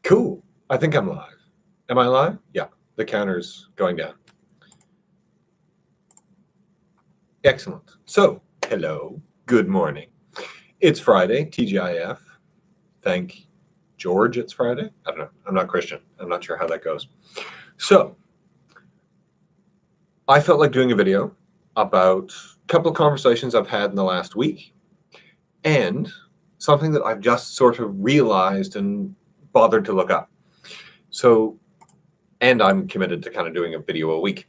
Cool. I think I'm live. Am I live? Yeah, the counter's going down. Excellent. So, hello, good morning. It's Friday, TGIF. Thank George, it's Friday. I don't know. I'm not Christian. I'm not sure how that goes. So, I felt like doing a video about a couple of conversations I've had in the last week and something that I've just sort of realized and bothered to look up. So, and I'm committed to kind of doing a video a week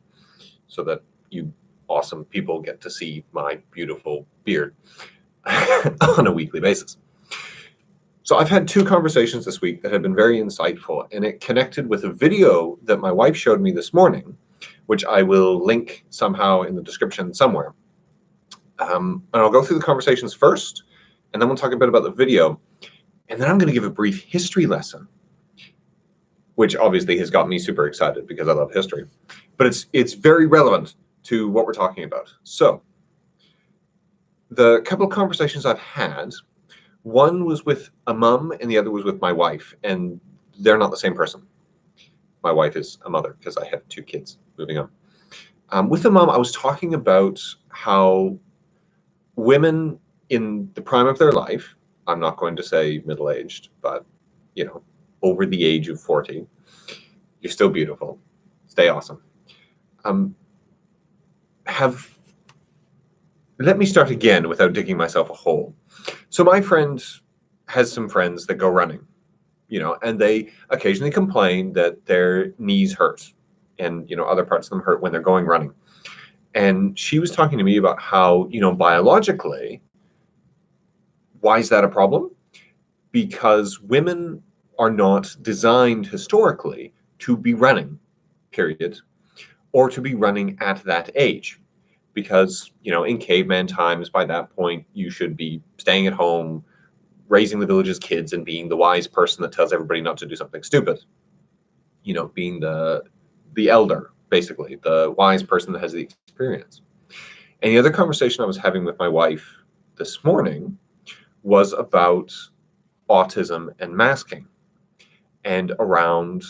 so that you awesome people get to see my beautiful beard on a weekly basis. So I've had two conversations this week that have been very insightful, and it connected with a video that my wife showed me this morning, which I will link somehow in the description somewhere. And I'll go through the conversations first, and then we'll talk a bit about the video, and then I'm going to give a brief history lesson, which obviously has got me super excited because I love history, but it's very relevant to what we're talking about. So the couple of conversations I've had, one was with a mum and the other was with my wife, and they're not the same person. My wife is a mother because I have two kids. Moving on. With the mum, I was talking about how women in the prime of their life, I'm not going to say middle-aged, but, you know, over the age of 40, you're still beautiful. Stay awesome. Let me start again without digging myself a hole. So my friend has some friends that go running, you know, and they occasionally complain that their knees hurt and, you know, other parts of them hurt when they're going running. And she was talking to me about how, you know, biologically, why is that a problem? Because women are not designed historically to be running, period, or to be running at that age. Because, you know, in caveman times, by that point, you should be staying at home, raising the village's kids, and being the wise person that tells everybody not to do something stupid. You know, being the elder, basically, the wise person that has the experience. And the other conversation I was having with my wife this morning was about autism and masking, and around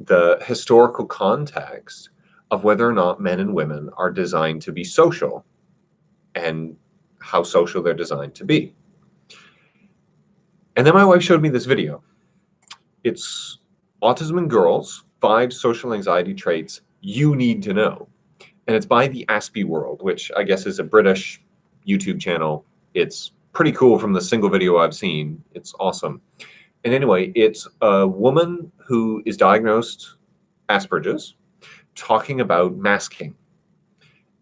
the historical context of whether or not men and women are designed to be social and how social they're designed to be. And then my wife showed me this video. It's Autism in Girls, 5 Social Anxiety Traits You Need to Know. And it's by the Aspie World, which I guess is a British YouTube channel. It's pretty cool from the single video I've seen. It's awesome. And anyway, it's a woman who is diagnosed Asperger's, talking about masking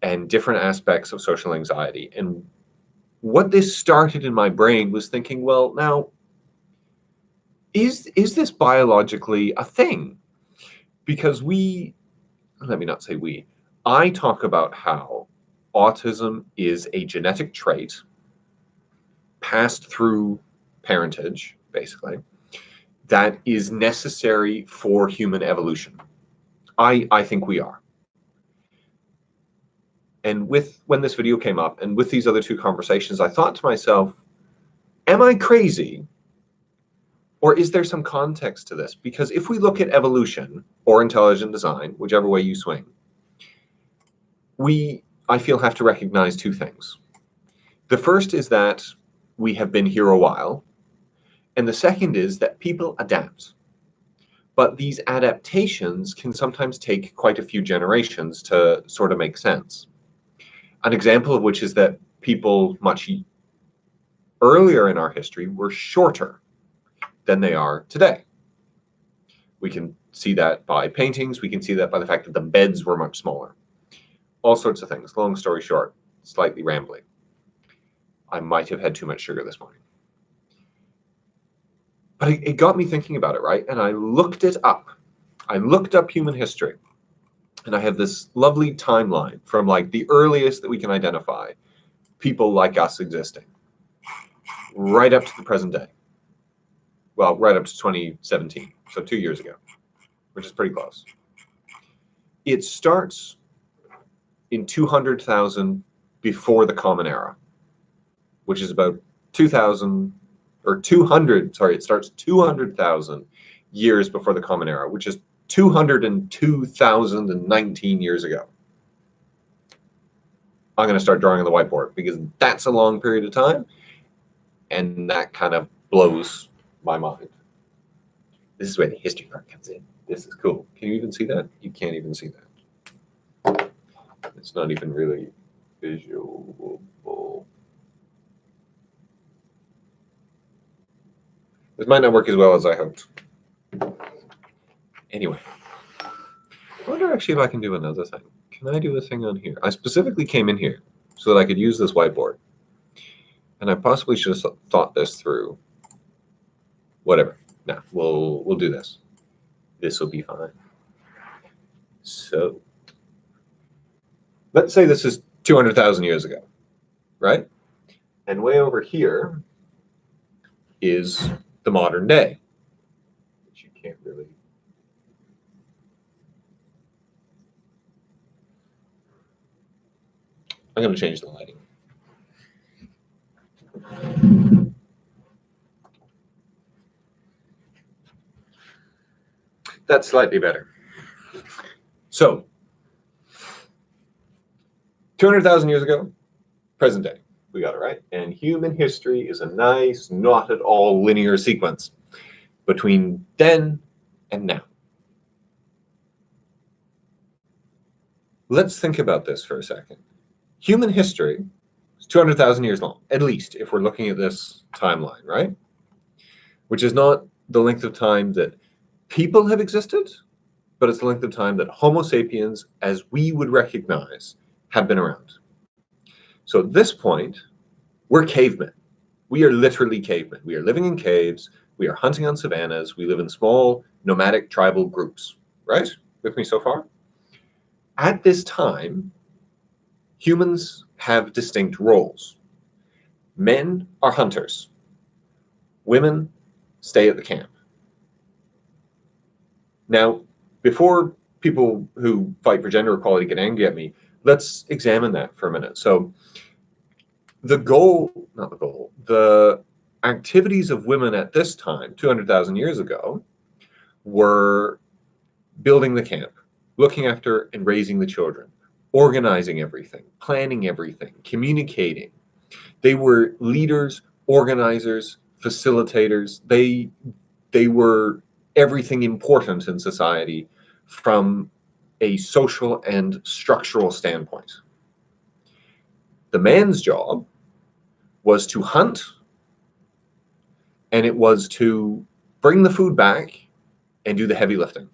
and different aspects of social anxiety. And what this started in my brain was thinking, well, now, is this biologically a thing? Because let me not say we, I talk about how autism is a genetic trait passed through parentage, basically, that is necessary for human evolution. I think we are. And when this video came up and with these other two conversations, I thought to myself, am I crazy? Or is there some context to this? Because if we look at evolution or intelligent design, whichever way you swing, I feel, have to recognize two things. The first is that we have been here a while. And the second is that people adapt. But these adaptations can sometimes take quite a few generations to sort of make sense. An example of which is that people much earlier in our history were shorter than they are today. We can see that by paintings. We can see that by the fact that the beds were much smaller. All sorts of things. Long story short, slightly rambling. I might have had too much sugar this morning. But it got me thinking about it, right? And I looked it up. I looked up human history. And I have this lovely timeline from like the earliest that we can identify people like us existing, right up to the present day. Well, right up to 2017, so 2 years ago, which is pretty close. It starts in 200,000 before the Common Era, which is about 2,000 or 200, sorry, it starts 200,000 years before the Common Era, which is 202,019 years ago. I'm going to start drawing on the whiteboard because that's a long period of time, and that kind of blows my mind. This is where the history part comes in. This is cool. Can you even see that? You can't even see that. It's not even really visual. This might not work as well as I hoped. Anyway, I wonder actually if I can do another thing. Can I do a thing on here? I specifically came in here so that I could use this whiteboard. And I possibly should have thought this through. Whatever. No, we'll do this. This will be fine. So, let's say this is 200,000 years ago, right? And way over here is the modern day, which you can't really. I'm going to change the lighting. That's slightly better. So, 200,000 years ago, present day. We got it right. And human history is a nice, not at all linear sequence between then and now. Let's think about this for a second. Human history is 200,000 years long, at least, if we're looking at this timeline, right? Which is not the length of time that people have existed, but it's the length of time that Homo sapiens, as we would recognize, have been around. So at this point, we're cavemen. We are literally cavemen. We are living in caves. We are hunting on savannas. We live in small nomadic tribal groups, right? With me so far? At this time, humans have distinct roles. Men are hunters. Women stay at the camp. Now, before people who fight for gender equality get angry at me, let's examine that for a minute. So the activities of women at this time, 200,000 years ago, were building the camp, looking after and raising the children, organizing everything, planning everything, communicating. They were leaders, organizers, facilitators. They were everything important in society from a social and structural standpoint. The man's job was to hunt, and it was to bring the food back and do the heavy lifting.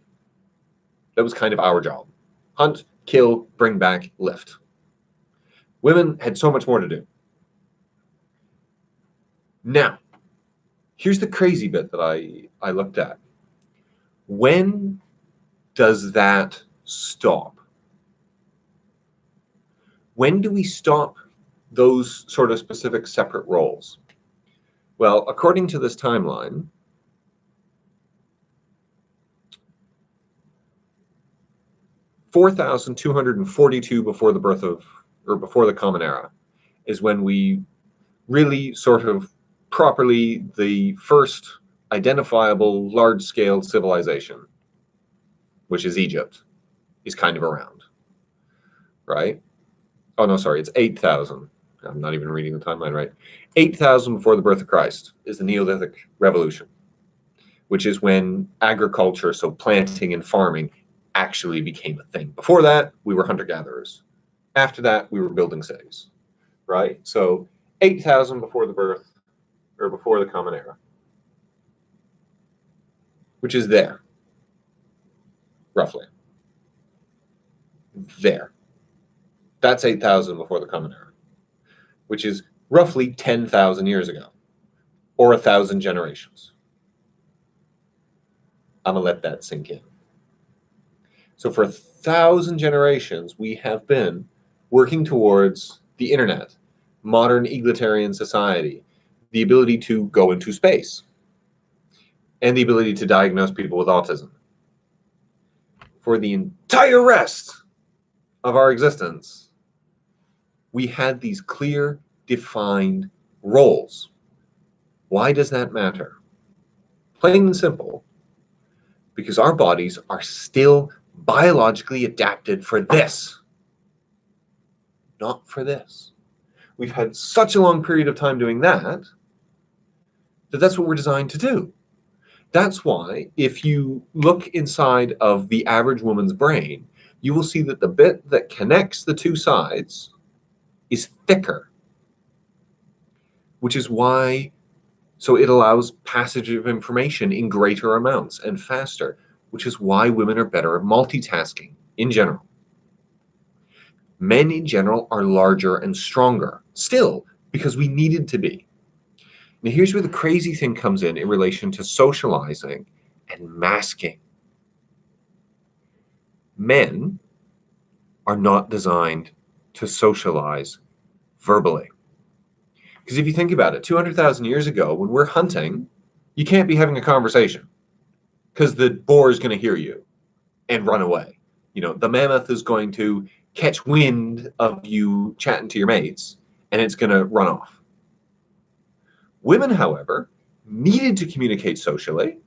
That was kind of our job. Hunt, kill, bring back, lift. Women had so much more to do. Now, here's the crazy bit that I looked at. When does that stop? When do we stop those sort of specific separate roles? Well, according to this timeline, (4,242) before the birth of, or before the Common Era, is when we really sort of properly, the first identifiable large-scale civilization, which is Egypt, is kind of around, right? Oh, no, sorry, it's 8,000. I'm not even reading the timeline right. 8,000 before the birth of Christ is the Neolithic Revolution, which is when agriculture, so planting and farming, actually became a thing. Before that, we were hunter-gatherers. After that, we were building cities, right? So 8,000 before the birth, or before the Common Era, which is there, roughly. There. That's 8,000 before the Common Era, which is roughly 10,000 years ago, or 1,000 generations. I'm going to let that sink in. So for 1,000 generations, we have been working towards the internet, modern egalitarian society, the ability to go into space, and the ability to diagnose people with autism. For the entire rest of our existence, we had these clear, defined roles. Why does that matter? Plain and simple, because our bodies are still biologically adapted for this, not for this. We've had such a long period of time doing that that's what we're designed to do. That's why if you look inside of the average woman's brain, you will see that the bit that connects the two sides is thicker, which is why, so it allows passage of information in greater amounts and faster, which is why women are better at multitasking in general. Men in general are larger and stronger, still, because we needed to be. Now here's where the crazy thing comes in relation to socializing and masking. Men are not designed to socialize verbally. Because if you think about it, 200,000 years ago, when we're hunting, you can't be having a conversation because the boar is going to hear you and run away. You know, the mammoth is going to catch wind of you chatting to your mates and it's going to run off. Women, however, needed to communicate socially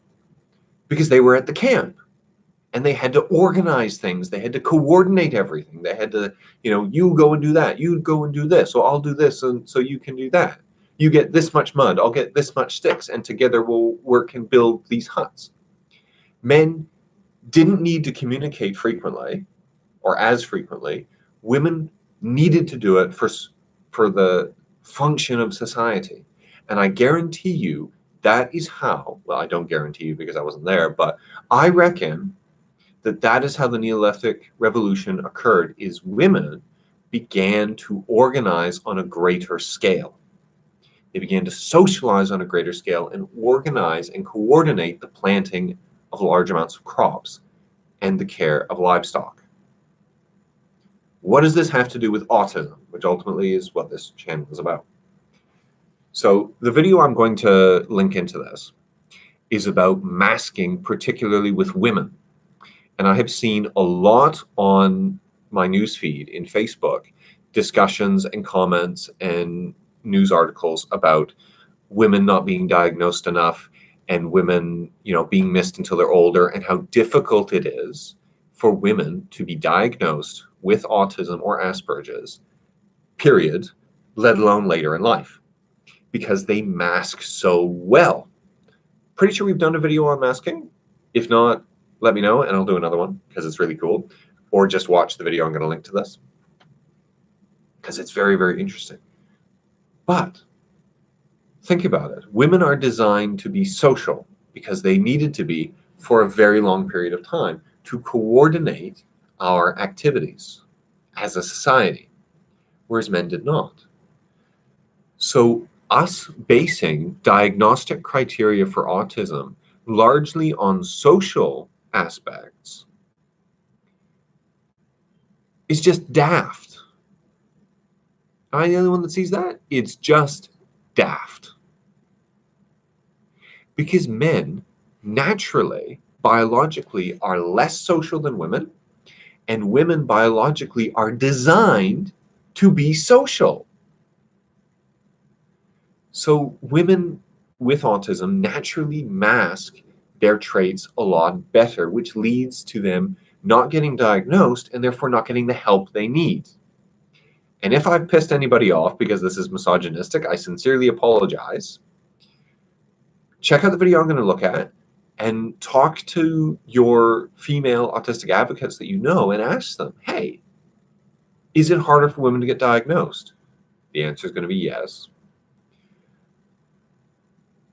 because they were at the camp and they had to organize things. They had to coordinate everything. They had to, you know, you go and do that. You go and do this. So I'll do this and so you can do that. You get this much mud. I'll get this much sticks. And together we'll work and build these huts. Men didn't need to communicate frequently or as frequently. Women needed to do it for the function of society. And I guarantee you that is how, well, I don't guarantee you because I wasn't there, but I reckon that is how the Neolithic Revolution occurred, is women began to organize on a greater scale. They began to socialize on a greater scale and organize and coordinate the planting of large amounts of crops and the care of livestock. What does this have to do with autism, which ultimately is what this channel is about? So the video I'm going to link into this is about masking, particularly with women. And I have seen a lot on my newsfeed in Facebook, discussions and comments and news articles about women not being diagnosed enough and women, you know, being missed until they're older, and how difficult it is for women to be diagnosed with autism or Asperger's, period, let alone later in life, because they mask so well. Pretty sure we've done a video on masking. If not, let me know and I'll do another one because it's really cool. Or just watch the video I'm going to link to this because it's very, very interesting. But think about it. Women are designed to be social because they needed to be for a very long period of time to coordinate our activities as a society, whereas men did not. So us basing diagnostic criteria for autism largely on social aspects is just daft. Am I the only one that sees that? It's just daft. Because men naturally, biologically, are less social than women, and women biologically are designed to be social. So women with autism naturally mask their traits a lot better, which leads to them not getting diagnosed and therefore not getting the help they need. And if I've pissed anybody off because this is misogynistic, I sincerely apologize. Check out the video I'm going to look at and talk to your female autistic advocates that you know and ask them, hey, is it harder for women to get diagnosed? The answer is going to be yes.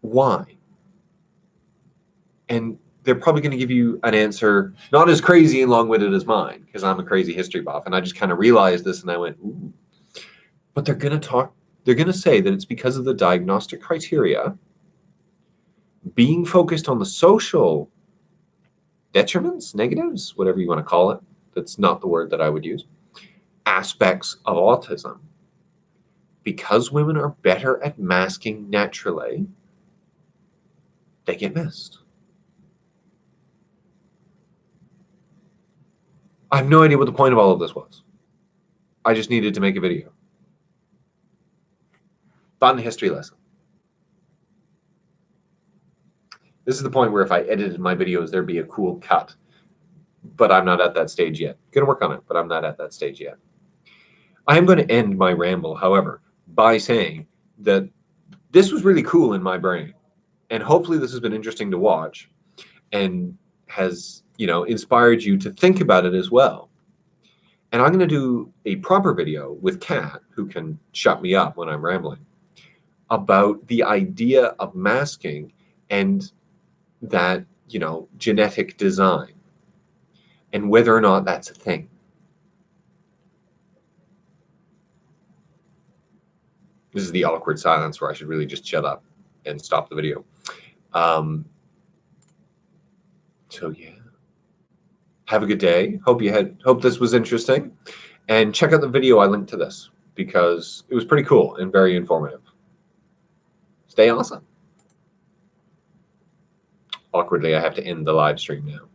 Why? And they're probably going to give you an answer not as crazy and long-winded as mine, because I'm a crazy history buff, and I just kind of realized this and I went, ooh. But they're going to say that it's because of the diagnostic criteria being focused on the social detriments, negatives, whatever you want to call it. That's not the word that I would use. Aspects of autism. Because women are better at masking naturally, they get missed. I have no idea what the point of all of this was. I just needed to make a video. Fun history lesson. This is the point where if I edited my videos, there'd be a cool cut. But I'm not at that stage yet. Gonna work on it, but I'm not at that stage yet. I am going to end my ramble, however, by saying that this was really cool in my brain. And hopefully this has been interesting to watch and has, inspired you to think about it as well. And I'm going to do a proper video with Kat, who can shut me up when I'm rambling, about the idea of masking and that, genetic design and whether or not that's a thing. This is the awkward silence where I should really just shut up and stop the video. So yeah, have a good day. Hope this was interesting, and check out the video I linked to this because it was pretty cool and very informative. Stay awesome. Awkwardly, I have to end the live stream now.